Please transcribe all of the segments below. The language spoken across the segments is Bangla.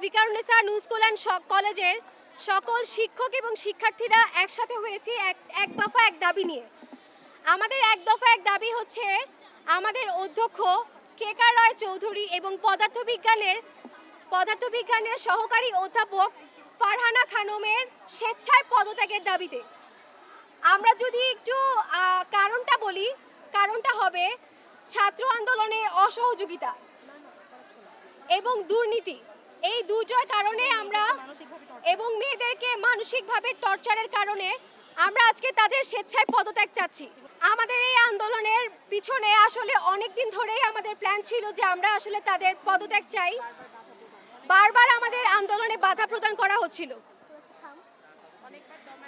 ভিকারুন্নেসা নূন স্কুল অ্যান্ড কলেজের সকল শিক্ষক এবং শিক্ষার্থীরা একসাথে হয়েছি এক দফা এক দাবি নিয়ে। আমাদের এক দফা এক দাবি হচ্ছে আমাদের অধ্যক্ষ কে.কে. রায় চৌধুরী এবং পদার্থবিজ্ঞানের সহকারী অধ্যাপক ফারহানা খানমের স্বেচ্ছায় পদত্যাগের দাবিতে। আমরা যদি একটু কারণটা বলি, কারণটা হবে ছাত্র আন্দোলনে অসহযোগিতা এবং দুর্নীতি। এই দুটোর কারণে আমরা এবং মেয়েদেরকে মানসিকভাবে টর্চারের কারণে আমরা আজকে তাদের স্বেচ্ছায় পদত্যাগ চাচ্ছি। আমাদের এই আন্দোলনের পিছনে আসলে অনেক দিন ধরেই আমাদের প্ল্যান ছিল যে আমরা আসলে তাদের পদত্যাগ চাই। বারবার আমাদের আন্দোলনে বাধা প্রদান করা হচ্ছিল।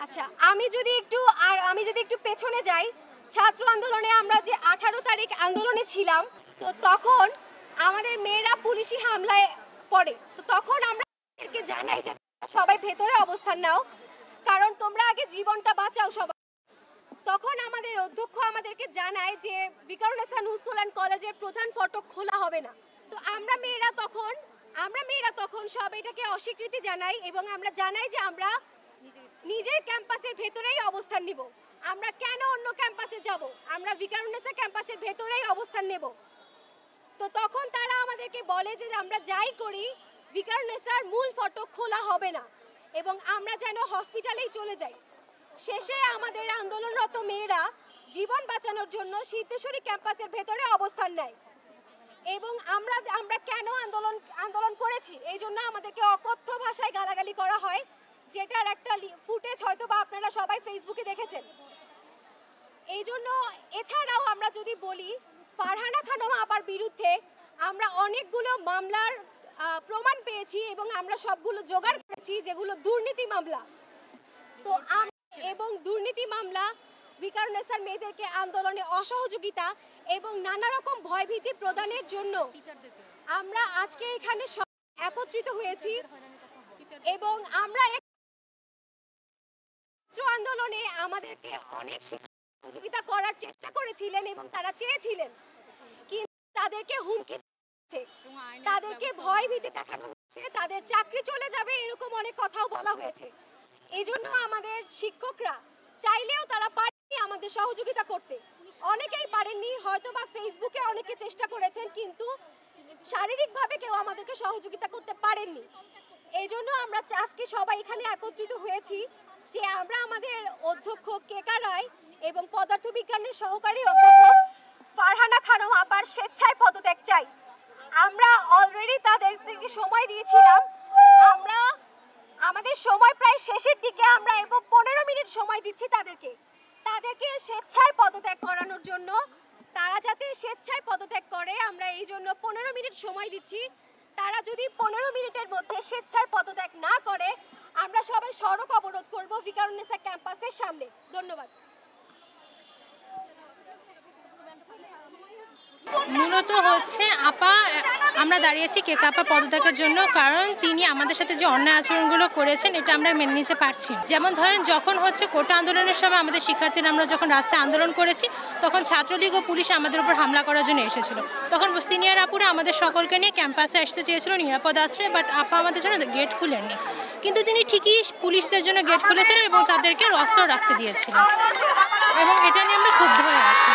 আচ্ছা, আমি যদি একটু পেছনে যাই, ছাত্র আন্দোলনে আমরা যে 18 তারিখ আন্দোলনে ছিলাম, তো তখন আমাদের মেয়েরা পুলিশি হামলায় পড়ে। তো তখন আমরা এদেরকে জানাই যে সবাই ভেতরে অবস্থান নাও, কারণ তোমরা আগে জীবনটা বাঁচাও সবাই। তখন আমাদের অধ্যক্ষ আমাদেরকে জানায় যে ভিকারুন্নেসা নূন স্কুল অ্যান্ড কলেজের প্রধান ফটক খোলা হবে না। তো আমরা মেয়েরা তখন সব এটাকে অস্বীকৃতি জানাই এবং আমরা জানাই যে আমরা নিজের ক্যাম্পাসের ভেতরেই অবস্থান নিব। আমরা কেন অন্য ক্যাম্পাসে যাব? আমরা ভিকারুন্নেসা ক্যাম্পাসের ভেতরেই অবস্থান নেব। তো তখন তারা আমাদেরকে বলে যে আমরা যাই করি ভিকারুন্নেসার মূল ফটক খোলা হবে না এবং আমরা যেন হসপিটালেই চলে যাই। শেষে আমাদের আন্দোলনরত মেয়েরা জীবন বাঁচানোর জন্য সিদ্ধেশ্বরী ক্যাম্পাসের ভেতরে অবস্থান নেয় এবং আমরা কেন আন্দোলন করেছি এই জন্য আমাদেরকে অকথ্য ভাষায় গালাগালি করা হয়, যেটার একটা ফুটেজ হয়তো বা আপনারা সবাই ফেসবুকে দেখেছেন। এই জন্য এছাড়াও আমরা যদি বলি, ফারহানা খানম আপার বিরুদ্ধে আমরা অনেকগুলো মামলার প্রমাণ পেয়েছি এবং আমরা সবগুলো জোগাড় করেছি, যেগুলো দুর্নীতি মামলা। তো এবং দুর্নীতি মামলা, ভিকারুন্নেসার মেয়েদেরকে আন্দোলনে অসহযোগিতা এবং নানা রকম ভয়ভীতি প্রদানের জন্য আমরা আজকে এখানে একত্রিত হয়েছি এবং আমরা আন্দোলনে আমাদেরকে অনেক সহযোগিতা করার চেষ্টা করেছিলেন এবং তারা চেয়েছিলেন, কিন্তু তাদেরকে হুমকি দিচ্ছে, তাদেরকে ভয় ভীতি দেখানো হচ্ছে, তাদের চাকরি চলে যাবে এরকম অনেক কথাও বলা হয়েছে। এই জন্য আমাদের শিক্ষকরা চাইলেও তারা পারেনি আমাদের সহযোগিতা করতে। অনেকেই পারেননি, হয়তো বা ফেসবুকে অনেকে চেষ্টা করেছেন, কিন্তু শারীরিকভাবে কেউ আমাদেরকে সহযোগিতা করতে পারেননি। এই জন্য আমরা আজকে সবাই এখানে একত্রিত হয়েছি যে আমরা আমাদের অধ্যক্ষ কে.কে. রায় এবং পদার্থবিজ্ঞানের সহকারী অধ্যাপক ফারহানা খানম আপার স্বেচ্ছায় পদত্যাগ চাই। আমরা অলরেডি তাদেরকে সময় দিয়েছিলাম, আমাদের সময় প্রায় শেষের দিকে, আমরা এবং 15 মিনিট সময় দিচ্ছি তাদেরকে স্বেচ্ছায় পদত্যাগ করানোর জন্য। তারা যাতে স্বেচ্ছায় পদত্যাগ করে আমরা এই জন্য 15 মিনিট সময় দিচ্ছি। তারা যদি 15 মিনিটের মধ্যে স্বেচ্ছায় পদত্যাগ না করে আমরা সবাই সড়ক অবরোধ করব ভিকারুন্নেসা ক্যাম্পাসের সামনে। ধন্যবাদ। মূলত হচ্ছে আমরা দাঁড়িয়েছি কে.কে. আপা পদত্যাগের জন্য, কারণ তিনি আমাদের সাথে যে অন্যায় আচরণগুলো করেছেন এটা আমরা মেনে নিতে পারছি। যেমন ধরেন, যখন হচ্ছে কোটা আন্দোলনের সময় আমাদের শিক্ষার্থীরা আমরা যখন রাস্তায় আন্দোলন করেছি, তখন ছাত্রলীগ ও পুলিশ আমাদের উপর হামলা করার জন্য এসেছিল। তখন সিনিয়র আপুরা আমাদের সকলকে নিয়ে ক্যাম্পাসে আসতে চেয়েছিল নিরাপদ আশ্রয়ে, বাট আপা আমাদের জন্য গেট খুলেননি। কিন্তু তিনি ঠিকই পুলিশদের জন্য গেট খুলেছিলেন এবং তাদেরকে অস্ত্র রাখতে দিয়েছিলেন এবং এটা নিয়ে আমরা ক্ষুব্ধ হয়ে আছি।